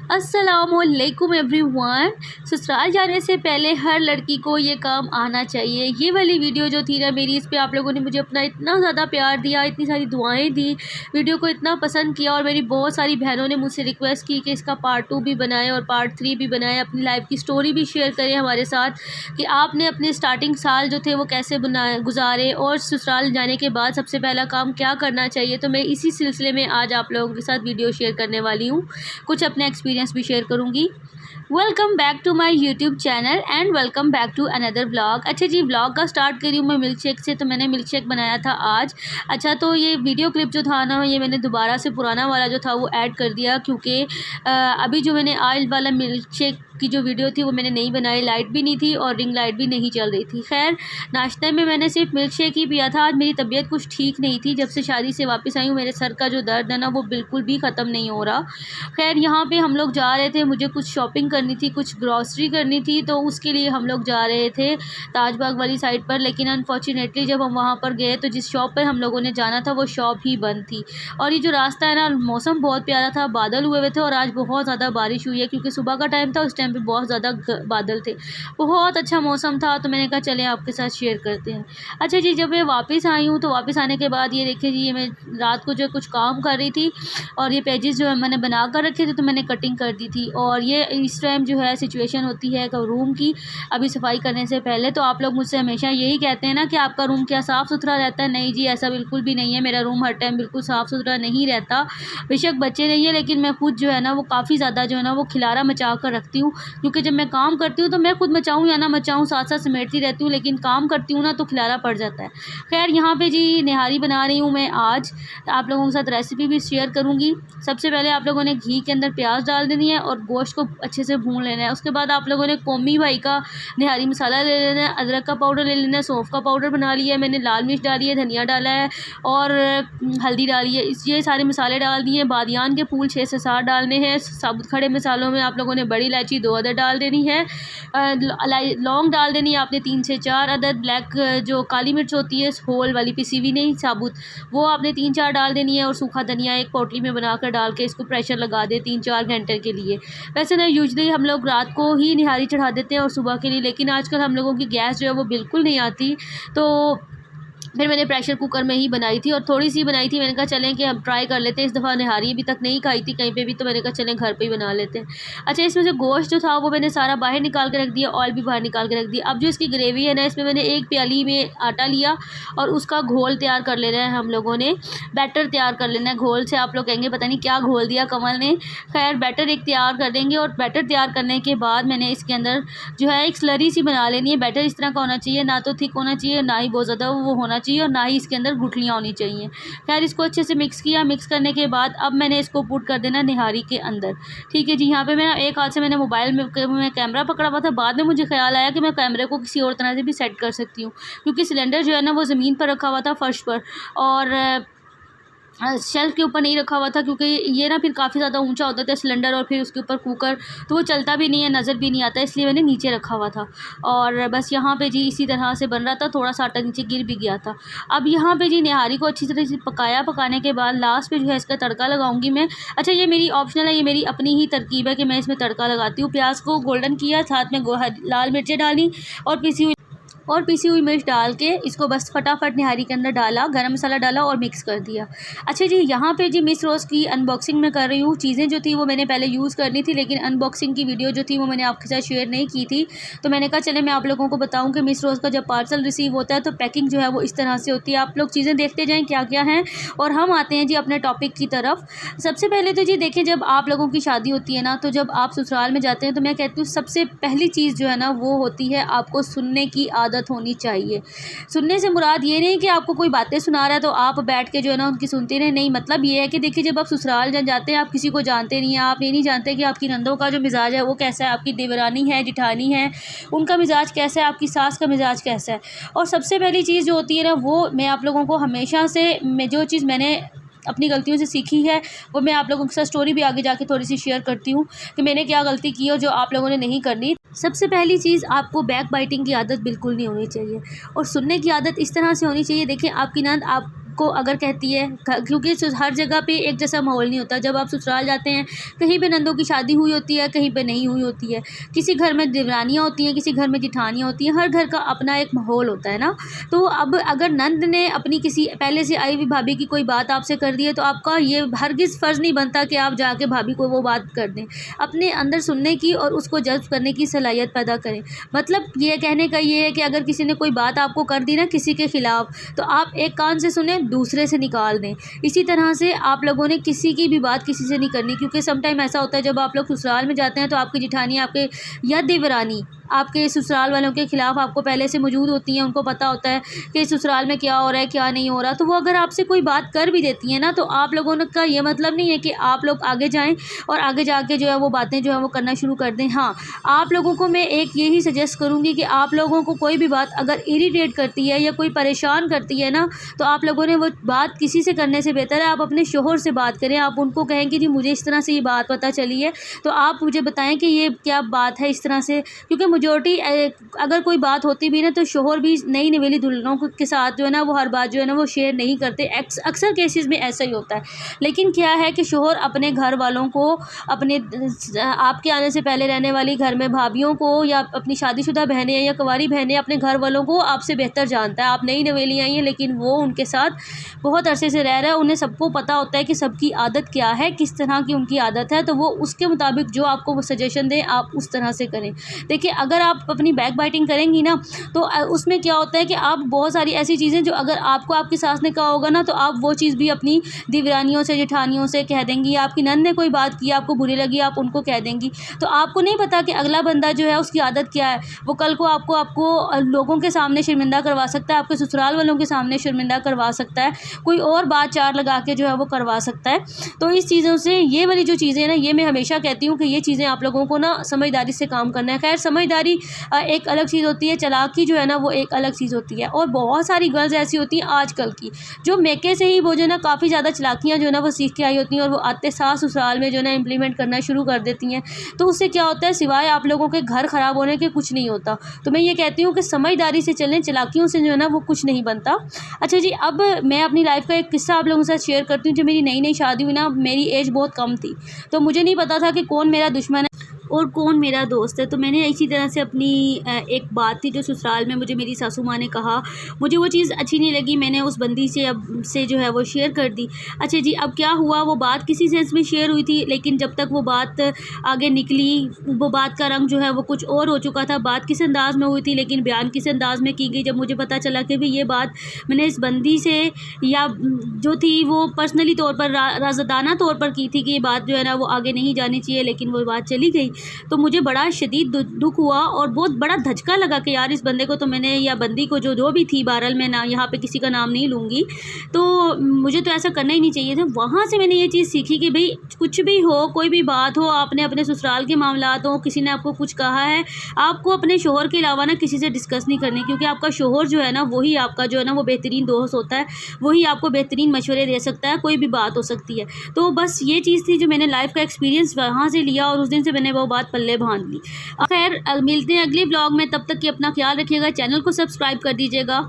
अस्सलामुअलैकुम एवरीवन। ससुराल जाने से पहले हर लड़की को ये काम आना चाहिए। ये वाली वीडियो जो थी ना मेरी, इस पे आप लोगों ने मुझे अपना इतना ज़्यादा प्यार दिया, इतनी सारी दुआएं दी, वीडियो को इतना पसंद किया और मेरी बहुत सारी बहनों ने मुझसे रिक्वेस्ट की कि इसका पार्ट 2 भी बनाएं और पार्ट 3 भी बनाएं, अपनी लाइफ की स्टोरी भी शेयर करें हमारे साथ कि आपने अपने स्टार्टिंग साल जो थे वो कैसे गुजारे और ससुराल जाने के बाद सबसे पहला काम क्या करना चाहिए। तो मैं इसी सिलसिले में आज आप लोगों के साथ वीडियो शेयर करने वाली हूँ, कुछ अपने एक्सपीरियंस भी शेयर करूँगी। Welcome back to my YouTube channel and welcome back to another vlog. अच्छा जी, व्लॉग का स्टार्ट करी हूँ मैं मिल्क शेक से। तो मैंने मिल्क शेक बनाया था आज। अच्छा, तो ये वीडियो क्लिप जो था ना, ये मैंने दोबारा से पुराना वाला जो था वो ऐड कर दिया, क्योंकि अभी जो मैंने आज वाला मिल्क शेक की जो वीडियो थी वो मैंने नहीं बनाई, लाइट भी नहीं थी और रिंग लाइट भी नहीं चल रही थी। खैर, नाश्ते में मैंने सिर्फ मिल्क शेक ही पिया था। आज मेरी तबीयत कुछ ठीक नहीं थी, जब से शादी से वापस आई हूँ मेरे सर का जो दर्द है ना वो बिल्कुल भी ख़त्म नहीं हो रहा। खैर, यहाँ पे हम लोग जा रहे थे, मुझे कुछ शॉपिंग करनी थी, कुछ ग्रॉसरी करनी थी, तो उसके लिए हम लोग जा रहे थे ताजबाग वाली साइड पर। लेकिन अनफॉर्चुनेटली जब हम वहाँ पर गए तो जिस शॉप पर हम लोगों ने जाना था वो शॉप ही बंद थी। और ये जो रास्ता है ना, मौसम बहुत प्यारा था, बादल हुए हुए थे और आज बहुत ज़्यादा बारिश हुई है, क्योंकि सुबह का टाइम था, उस टाइम पे बहुत ज़्यादा बादल थे, बहुत अच्छा मौसम था। तो मैंने कहा चलें आपके साथ शेयर करते हैं। अच्छा जी, जब मैं वापस आई हूँ तो वापस आने के बाद ये देखिए जी, ये मैं रात को जो कुछ काम कर रही थी और ये पेजेस जो है मैंने बना कर रखे थे तो मैंने कटिंग कर दी थी। और ये इस टाइम जो है सिचुएशन होती है रूम की, अभी सफाई करने से पहले। तो आप लोग मुझसे हमेशा यही कहते हैं ना कि आपका रूम क्या साफ़ सुथरा रहता है। नहीं जी, ऐसा बिल्कुल भी नहीं है। मेरा रूम हर टाइम बिल्कुल साफ़ सुथरा नहीं रहता। बेशक बच्चे नहीं है, लेकिन मैं खुद जो है ना वो काफ़ी ज़्यादा जो है ना वो खिलारा मचा कर रखती हूँ, क्योंकि जब मैं काम करती हूँ तो मैं खुद मचाऊँ या ना मचाऊँ, साथ साथ समेटती रहती हूँ, लेकिन काम करती हूँ ना तो खिलारा पड़ जाता है। खैर, यहाँ पे जी निहारी बना रही हूँ मैं आज, आप लोगों के साथ रेसिपी भी शेयर करूँगी। सबसे पहले आप लोगों ने घी के अंदर प्याज डाल देनी है और गोश्त को अच्छे से भून लेना है। उसके बाद आप लोगों ने कौमी भाई का निहारी मसाला ले लेना है, अदरक का पाउडर ले लेना है, सौंफ का पाउडर बना लिया है मैंने, लाल मिर्च डाली है, धनिया डाला है और हल्दी डाली है। ये सारे मसाले डाल दिए। बादियान के फूल 6 से 7 डालने हैं। साबुत खड़े मसालों में आप लोगों ने बड़ी इलायची 2 अदद डाल देनी है, लौंग डाल देनी है आपने 3 से 4 अदद, ब्लैक जो काली मिर्च होती है होल वाली, पिसी हुई नहीं साबुत, वो आपने 3-4 डाल देनी है और सूखा धनिया एक पोटली में बनाकर डाल के इसको प्रेशर लगा दे 3-4 घंटे के लिए। वैसे ना यूजुअली हम लोग रात को ही निहारी चढ़ा देते हैं और सुबह के लिए, लेकिन आजकल हम लोगों की गैस जो है वो बिल्कुल नहीं आती, तो फिर मैंने प्रेशर कुकर में ही बनाई थी और थोड़ी सी बनाई थी। मैंने कहा चलें कि हम ट्राई कर लेते हैं, इस दफ़ा निहारी अभी तक नहीं खाई थी कहीं पे भी, तो मैंने कहा चलें घर पे ही बना लेते हैं। अच्छा, इसमें से गोश्त जो था वो मैंने सारा बाहर निकाल के रख दिया, ऑयल भी बाहर निकाल के रख दिया। अब जो इसकी ग्रेवी है ना, इसमें मैंने एक प्याली में आटा लिया और उसका घोल तैयार कर लेना है हम लोगों ने, बैटर तैयार कर लेना है। घोल से आप लोग कहेंगे पता नहीं क्या घोल दिया कमल ने। खैर, बैटर एक तैयार कर देंगे और बैटर तैयार करने के बाद मैंने इसके अंदर जो है एक स्लरी सी बना लेनी है। बैटर इस तरह का होना चाहिए, ना तो थिक होना चाहिए, ना ही बहुत ज़्यादा वो होना चाहिए और ना ही इसके अंदर गुठलियाँ होनी चाहिए। खैर, इसको अच्छे से मिक्स किया। मिक्स करने के बाद अब मैंने इसको पुट कर देना निहारी के अंदर। ठीक है जी, यहाँ पे मैं एक हाथ से मैंने मोबाइल में कैमरा पकड़ा हुआ था, बाद में मुझे ख्याल आया कि मैं कैमरे को किसी और तरह से भी सेट कर सकती हूँ, क्योंकि सिलेंडर जो है ना वो ज़मीन पर रखा हुआ था, फर्श पर, और शेल्फ के ऊपर नहीं रखा हुआ था, क्योंकि ये ना फिर काफ़ी ज़्यादा ऊंचा होता था सिलेंडर और फिर उसके ऊपर कुकर, तो वो चलता भी नहीं है, नज़र भी नहीं आता, इसलिए मैंने नीचे रखा हुआ था। और बस यहाँ पे जी इसी तरह से बन रहा था, थोड़ा सा आटा नीचे गिर भी गया था। अब यहाँ पे जी निहारी को अच्छी तरह से पकाया। पकाने के बाद लास्ट पे जो है इसका तड़का लगाऊंगी मैं। अच्छा, ये मेरी ऑप्शनल है, ये मेरी अपनी ही तरकीब है कि मैं इसमें तड़का लगाती हूँ। प्याज को गोल्डन किया, साथ में लाल मिर्चें डाली और पिसी हुई मिर्च डाल के इसको बस फटाफट निहारी के अंदर डाला, गरम मसाला डाला और मिक्स कर दिया। अच्छा जी, यहाँ पे जी मिस रोज़ की अनबॉक्सिंग में कर रही हूँ। चीज़ें जो थी वो मैंने पहले यूज़ करनी थी, लेकिन अनबॉक्सिंग की वीडियो जो थी वो मैंने आपके साथ शेयर नहीं की थी, तो मैंने कहा चले मैं आप लोगों को बताऊँ कि मिस रोज़ का जब पार्सल रिसीव होता है तो पैकिंग जो है वो इस तरह से होती है। आप लोग चीज़ें देखते जाएँ क्या क्या हैं और हम आते हैं जी अपने टॉपिक की तरफ। सबसे पहले तो जी देखें, जब आप लोगों की शादी होती है ना, तो जब आप ससुराल में जाते हैं तो मैं कहती हूँ सबसे पहली चीज़ जो है ना वो होती है आपको सुनने की आदत होनी चाहिए। सुनने से मुराद ये नहीं कि आपको कोई बातें सुना रहा है तो आप बैठ के जो है ना उनकी सुनते रहे, नहीं, मतलब ये है कि देखिए जब आप ससुराल जाते हैं आप किसी को जानते नहीं हैं, आप ये नहीं जानते कि आपकी नंदों का जो मिजाज है वो कैसा है, आपकी देवरानी है, जिठानी है, उनका मिजाज कैसा है, आपकी सास का मिजाज कैसा है। और सबसे पहली चीज़ जो होती है ना, वो मैं आप लोगों को हमेशा से, जो चीज़ मैंने अपनी गलतियों से सीखी है वो मैं आप लोगों के साथ स्टोरी भी आगे जाके थोड़ी सी शेयर करती हूँ कि मैंने क्या गलती की और जो आप लोगों ने नहीं करनी। सबसे पहली चीज़, आपको बैक बाइटिंग की आदत बिल्कुल नहीं होनी चाहिए और सुनने की आदत इस तरह से होनी चाहिए। देखिए, आपकी नंद आप को अगर कहती है, क्योंकि हर जगह पे एक जैसा माहौल नहीं होता। जब आप ससुराल जाते हैं, कहीं पे नंदों की शादी हुई होती है, कहीं पे नहीं हुई होती है, किसी घर में देवरानियाँ होती हैं, किसी घर में जिठानियाँ होती हैं, हर घर का अपना एक माहौल होता है ना। तो अब अगर नंद ने अपनी किसी पहले से आई हुई भाभी की कोई बात आपसे कर दी है, तो आपका ये हरगिज़ फ़र्ज़ नहीं बनता कि आप जाके भाभी को वो बात कर दें। अपने अंदर सुनने की और उसको जज़्ब करने की सलाहियत पैदा करें। मतलब ये कहने का ये है कि अगर किसी ने कोई बात आपको कर दी ना किसी के ख़िलाफ़, तो आप एक कान से सुनें, दूसरे से निकाल दें। इसी तरह से आप लोगों ने किसी की भी बात किसी से नहीं करनी, क्योंकि सम टाइम ऐसा होता है जब आप लोग ससुराल में जाते हैं तो आपकी जिठानी आपके या देवरानी आपके ससुराल वालों के ख़िलाफ़ आपको पहले से मौजूद होती हैं। उनको पता होता है कि ससुराल में क्या हो रहा है, क्या नहीं हो रहा। तो वो अगर आपसे कोई बात कर भी देती हैं ना, तो आप लोगों का ये मतलब नहीं है कि आप लोग आगे जाएँ और आगे जाके जो है वो बातें जो है वो करना शुरू कर दें। हाँ, आप लोगों को मैं एक यही सजेस्ट करूँगी कि आप लोगों को कोई भी बात अगर इरिटेट करती है या कोई परेशान करती है ना, तो आप लोगों ने वो बात किसी से करने से बेहतर है आप अपने शौहर से बात करें। आप उनको कहें कि जी मुझे इस तरह से ये बात पता चली है, तो आप मुझे बताएँ कि ये क्या बात है इस तरह से। क्योंकि मेजॉरिटी अगर कोई बात होती भी ना, तो शौहर भी नई नवेली दुल्हनों के साथ जो है ना वो हर बात जो है ना वो शेयर नहीं करते। अक्सर केसेस में ऐसा ही होता है। लेकिन क्या है कि शौहर अपने घर वालों को, अपने आपके आने से पहले रहने वाली घर में भाभियों को या अपनी शादीशुदा बहनें या कुंवारी बहनें अपने घर वालों को आपसे बेहतर जानता है। आप नई नवेली आई हैं, लेकिन वो उनके साथ बहुत अरसे से रह रहा है। उन्हें सबको पता होता है कि सबकी आदत क्या है, किस तरह की उनकी आदत है। तो वो उसके मुताबिक जो आपको वो सजेशन दें, आप उस तरह से करें। देखिए, अगर आप अपनी बैक बाइटिंग करेंगी ना, तो उसमें क्या होता है कि आप बहुत सारी ऐसी चीज़ें जो अगर आपको आपकी सास ने कहा होगा ना, तो आप वो चीज़ भी अपनी देवरानियों से, जेठानियों से कह देंगी। आपकी नंद ने कोई बात की, आपको बुरी लगी, आप उनको कह देंगी। तो आपको नहीं पता कि अगला बंदा जो है उसकी आदत क्या है। वो कल को आपको लोगों के सामने शर्मिंदा करवा सकता है, आपके ससुराल वालों के सामने शर्मिंदा करवा सकता है, कोई और बात चार लगा के जो है वो करवा सकता है। तो इस चीज़ों से ये वाली जो चीज़ें हैं ना, ये मैं हमेशा कहती हूँ कि ये चीज़ें आप लोगों को ना समझदारी से काम करना है। खैर, समझदारी एक अलग चीज़ होती है, चालाकी जो है ना वो एक अलग चीज़ होती है। और बहुत सारी गर्ल्स ऐसी होती हैं आजकल की, जो मेके से ही वो जो है ना काफ़ी ज़्यादा चालाकियाँ जो है ना वो सीख के आई होती हैं, और वो आते सास ससुराल में जो है ना इम्प्लीमेंट करना शुरू कर देती हैं। तो उससे क्या होता है, सिवाय आप लोगों के घर ख़राब होने के कुछ नहीं होता। तो मैं ये कहती हूँ कि समझदारी से चलें, चालाकियों से जो है ना वो कुछ नहीं बनता। अच्छा जी, अब मैं अपनी लाइफ़ का एक किस्सा आप लोगों के साथ शेयर करती हूँ। जब मेरी नई शादी हुई ना, मेरी एज बहुत कम थी, तो मुझे नहीं पता था कि कौन मेरा दुश्मन है और कौन मेरा दोस्त है। तो मैंने इसी तरह से अपनी एक बात थी जो ससुराल में मुझे मेरी सासू माँ ने कहा, मुझे वो चीज़ अच्छी नहीं लगी, मैंने उस बंदी से जो है वो शेयर कर दी। अच्छा जी, अब क्या हुआ, वो बात किसी सेंस में शेयर हुई थी, लेकिन जब तक वो बात आगे निकली, वो बात का रंग जो है वो कुछ और हो चुका था। बात किस अंदाज में हुई थी, लेकिन बयान किस अंदाज में की गई। जब मुझे पता चला कि भाई ये बात मैंने इस बंदी से या जो थी वो पर्सनली तौर पर राज़दाना तौर पर की थी कि ये बात जो है ना वो आगे नहीं जानी चाहिए, लेकिन वो बात चली गई। तो मुझे बड़ा शदीद दुख हुआ और बहुत बड़ा धचका लगा कि यार इस बंदे को तो मैंने, या बंदी को जो भी थी, बहरहाल मैं ना यहाँ पे किसी का नाम नहीं लूँगी, तो मुझे तो ऐसा करना ही नहीं चाहिए था। वहाँ से मैंने ये चीज़ सीखी कि भाई कुछ भी हो, कोई भी बात हो, आपने अपने ससुराल के मामलात हो, किसी ने आपको कुछ कहा है, आपको अपने शौहर के अलावा ना किसी से डिस्कस नहीं करनी, क्योंकि आपका शौहर जो है ना वही आपका जो है ना वो बेहतरीन दोस्त होता है, वही आपको बेहतरीन मशवरे दे सकता है, कोई भी बात हो सकती है। तो बस ये चीज़ थी जो मैंने लाइफ का एक्सपीरियंस वहाँ से लिया, और उस दिन से मैंने वो बात पल्ले बांध ली। खैर, मिलते हैं अगले ब्लॉग में, तब तक कि अपना ख्याल रखिएगा, चैनल को सब्सक्राइब कर दीजिएगा।